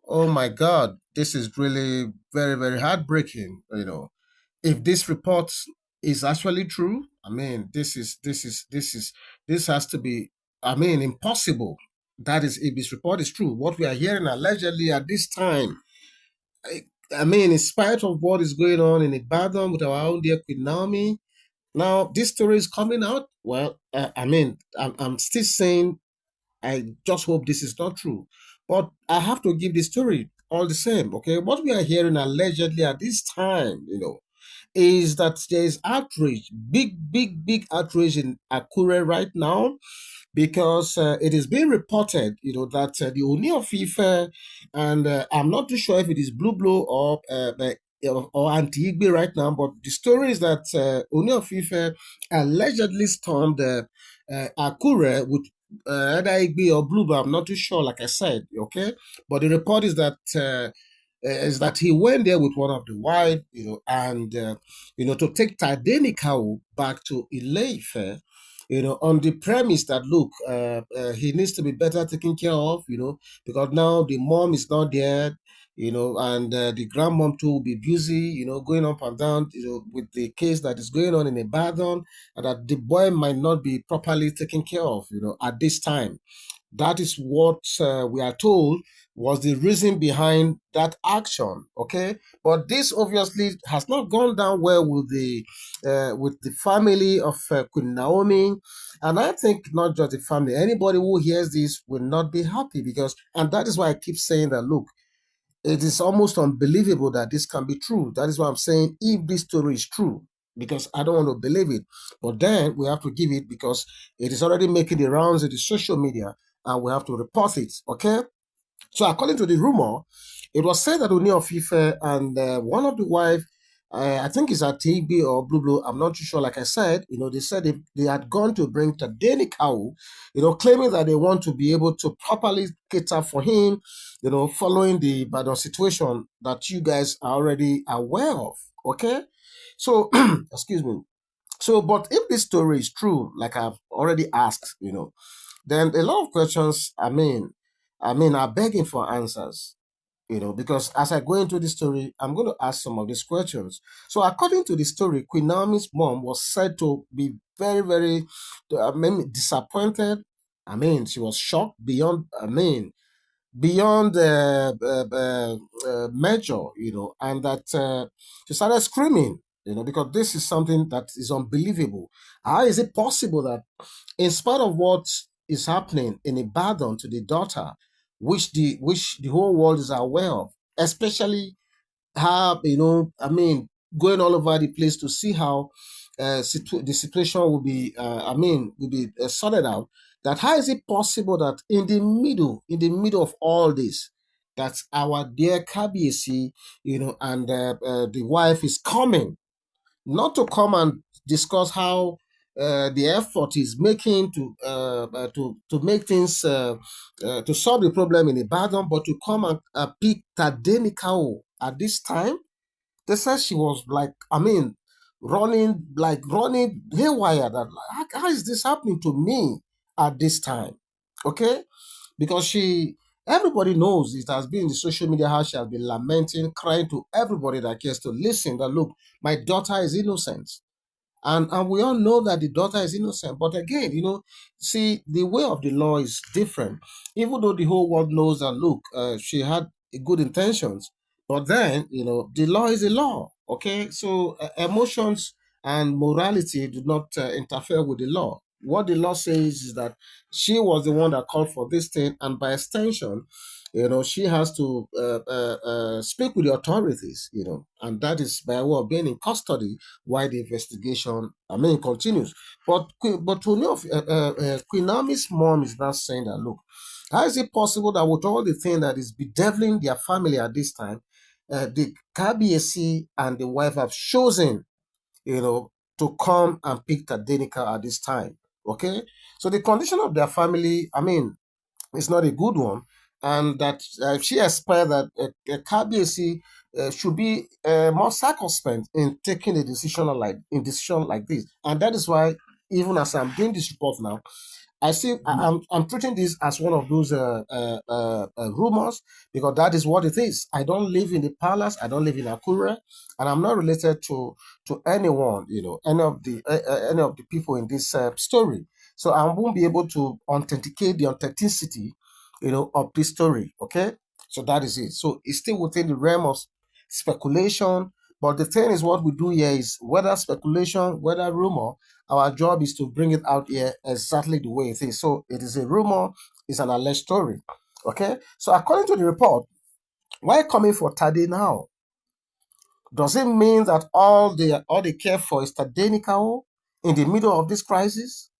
Oh my God, this is really very, very heartbreaking. If this report is actually true, I mean, this has to be, I mean, impossible. That is, if this report is true, what we are hearing allegedly at this time, I, I mean, in spite of what is going on in Ibadan with our own dear Queen Naomi, now this story is coming out. Well, I mean, I'm still saying I just hope this is not true. But I have to give the story all the same, okay? What we are hearing allegedly at this time, is that there is outrage, big outrage in Akure right now because it is being reported, that the Ooni of Ife, and I'm not too sure if it is Blue or Anti Igbe right now, but the story is that Ooni of Ife allegedly stormed Akure with either Igbe or Blue, but I'm not too sure, like I said, okay? But the report is that he went there with one of the wife, and to take Tadenikawo back to Ileife, on the premise that look, he needs to be better taken care of, because now the mom is not there, and the grandmom too will be busy, going up and down, with the case that is going on in Ibadan, and that the boy might not be properly taken care of, at this time. That is what we are told was the reason behind that action. Okay, but this obviously has not gone down well with the family of Queen Naomi, and I think not just the family. Anybody who hears this will not be happy because, and that is why I keep saying that. Look, it is almost unbelievable that this can be true. That is why I'm saying if this story is true, because I don't want to believe it. But then we have to give it because it is already making the rounds in the social media and we have to report it. Okay? So according to the rumor, it was said that Ooni of Ife and one of the wife, I think it's a TB or Blue, I'm not too sure. Like I said, they said they had gone to bring Tadenikawo, claiming that they want to be able to properly cater for him, following the Badon situation that you guys are already aware of. Okay, so excuse me. So, but if this story is true, like I've already asked, then a lot of questions, are begging for answers, because as I go into the story, I'm going to ask some of these questions. So, according to the story, Queen Naomi's mom was said to be very, very, disappointed. She was shocked beyond measure, and that she started screaming, because this is something that is unbelievable. How is it possible that, in spite of what is happening in Ibadan to the daughter, which the whole world is aware of, especially how going all over the place to see how the situation will be sorted out. That how is it possible that in the middle of all this, that our dear Kabiesi, and the wife is coming, not to come and discuss how the effort is making to make things to solve the problem in Ibadan, but to come and pick Tadenikawo at this time. They said she was like, running haywire. That like, how is this happening to me at this time? Okay, because everybody knows it has been in the social media how she has been lamenting, crying to everybody that cares to listen. That look, my daughter is innocent. And we all know that the daughter is innocent. But again, see, the way of the law is different. Even though the whole world knows that, look, she had good intentions. But then, the law is a law. Okay. So emotions and morality do not interfere with the law. What the law says is that she was the one that called for this thing. And by extension, she has to speak with the authorities, and that is by way of being in custody while the investigation, continues. But to know, Queen Naomi's mom is now saying that, look, how is it possible that with all the thing that is bedeviling their family at this time, the KBAC and the wife have chosen, to come and pick Tadenika at this time? Okay, so the condition of their family, it's not a good one, and that she expects that KBAC should be more circumspect in taking a decision like this, and that is why even as I'm doing this report now, I'm treating this as one of those rumors, because that is what it is. I don't live in the palace. I don't live in Akure, and I'm not related to anyone. Any of the people in this story. So I won't be able to authenticate the authenticity, of this story. Okay, so that is it. So it's still within the realm of speculation. But the thing is, what we do here is whether speculation, whether rumor, our job is to bring it out here exactly the way it is. So it is a rumor, it's an alleged story. Okay. So according to the report, why coming for Tade now? Does it mean that all they care for is Tadenikawo in the middle of this crisis?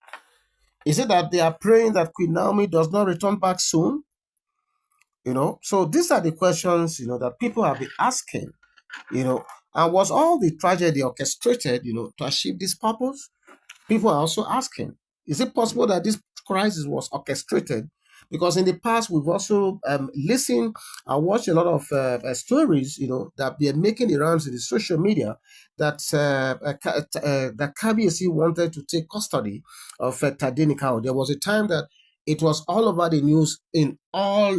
Is it that they are praying that Queen Naomi does not return back soon? So these are the questions that people have been asking. And was all the tragedy orchestrated to achieve this purpose? People are also asking, is it possible that this crisis was orchestrated? Because in the past, we've also listened and watched a lot of stories, that they're making the rounds in the social media that that KBC wanted to take custody of Tadenikawo. There was a time that it was all over the news in all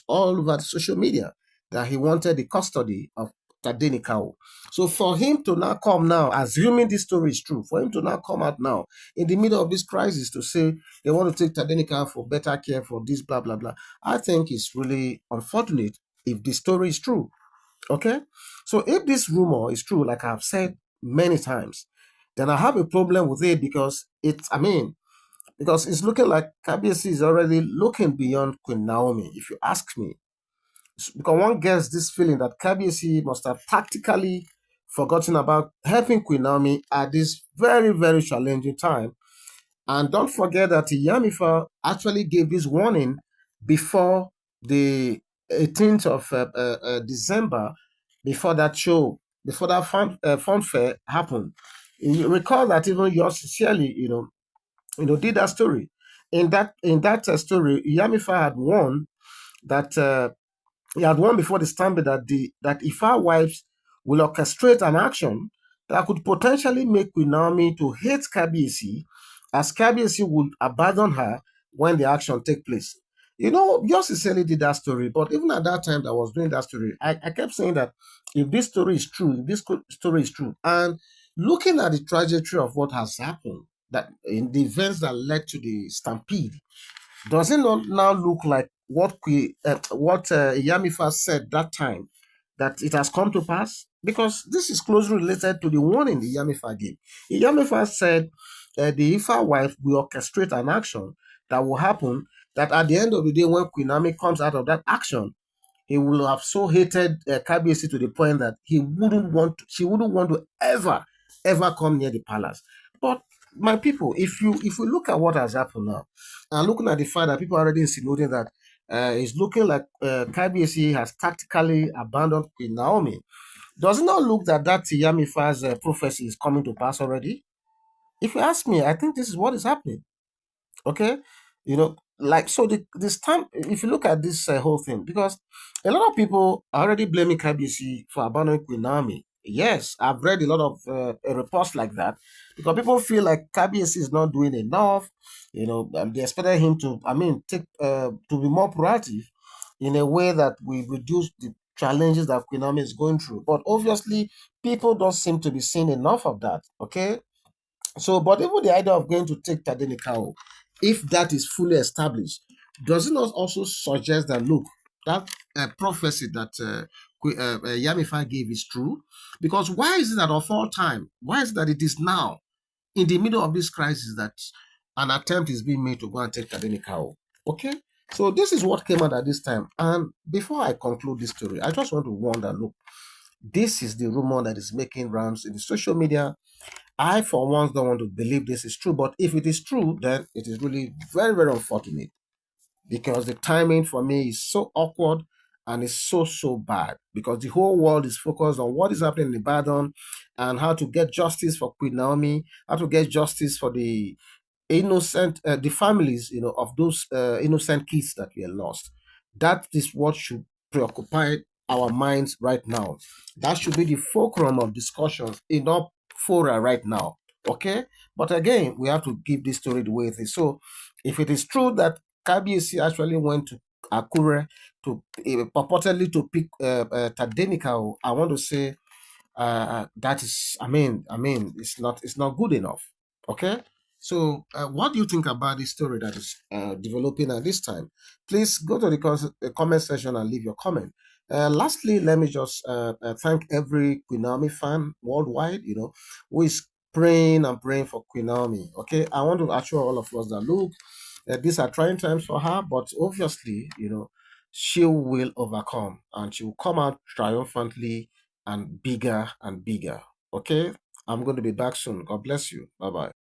over the social media that he wanted the custody of Tadenikawo. So for him to now come now, assuming this story is true, for him to now come out now in the middle of this crisis to say they want to take Tadenika for better care for this, blah, blah, blah, I think it's really unfortunate if the story is true. Okay? So if this rumor is true, like I've said many times, then I have a problem with it because it's looking like KBC is already looking beyond Queen Naomi, if you ask me. Because one gets this feeling that KBC must have tactically forgotten about helping Queen Naomi at this very, very challenging time. And don't forget that Yamifa actually gave this warning before the 18th of December, before that show, before that fun fair happened. You recall that even yours sincerely, did that story. In that story, Yamifa had warned that he had warned before the stampede that if our wives will orchestrate an action that could potentially make Queen Naomi to hate Kabiyesi, as Kabiyesi would abandon her when the action take place. Just sincerely did that story, but even at that time that I was doing that story, I kept saying that if this story is true, if this story is true, and looking at the trajectory of what has happened, that in the events that led to the stampede, does it not now look like what Yamifa said that time, that it has come to pass? Because this is closely related to the warning the Yamifa gave. Yamifa said the Ifa wife will orchestrate an action that will happen, that at the end of the day, when Queen Naomi comes out of that action, he will have so hated Kabiyesi to the point that she wouldn't want to ever come near the palace. But my people, if we look at what has happened now, and looking at the fact that people are already insinuating that it's looking like Kabiyesi has tactically abandoned Queen Naomi, does it not look that Yamifa's prophecy is coming to pass already? If you ask me, I think this is what is happening. Okay, like, so this time, if you look at this whole thing, because a lot of people are already blaming KBC for abandoning Queen Naomi. Yes, I've read a lot of reports like that, because people feel like KBC is not doing enough. They expected him to, take to be more proactive in a way that we reduce the challenges that Queen Naomi is going through. But obviously, people don't seem to be seeing enough of that. Okay, so, but even the idea of going to take Tadenikawo, if that is fully established, does it not also suggest that, look, that prophecy that Yamifa gave is true? Because why is it that of all time, why is it that it is now, in the middle of this crisis, that an attempt is being made to go and take Tadenikawo? Okay? So this is what came out at this time. And before I conclude this story, I just want to warn that, look, this is the rumor that is making rounds in the social media. I, for once, don't want to believe this is true, but if it is true, then it is really very, very unfortunate, because the timing for me is so awkward and it's so, so bad, because the whole world is focused on what is happening in Ibadan and how to get justice for Queen Naomi, how to get justice for the families, of those innocent kids that were lost. That is what should preoccupy our minds right now. That should be the fulcrum of discussions in our fora right now. Okay, but again, we have to give this story the way it is. So If it is true that KBC actually went to Akure to purportedly to pick Tadenikawo, I want to say that is, it's not good enough. Okay. So what do you think about this story that is developing at this time? Please go to the comment section and leave your comment. Lastly, let me just thank every Queen Naomi fan worldwide, who is praying and praying for Queen Naomi. Okay, I want to assure all of us that look, these are trying times for her, but obviously, she will overcome and she will come out triumphantly and bigger and bigger. Okay, I'm going to be back soon. God bless you. Bye bye.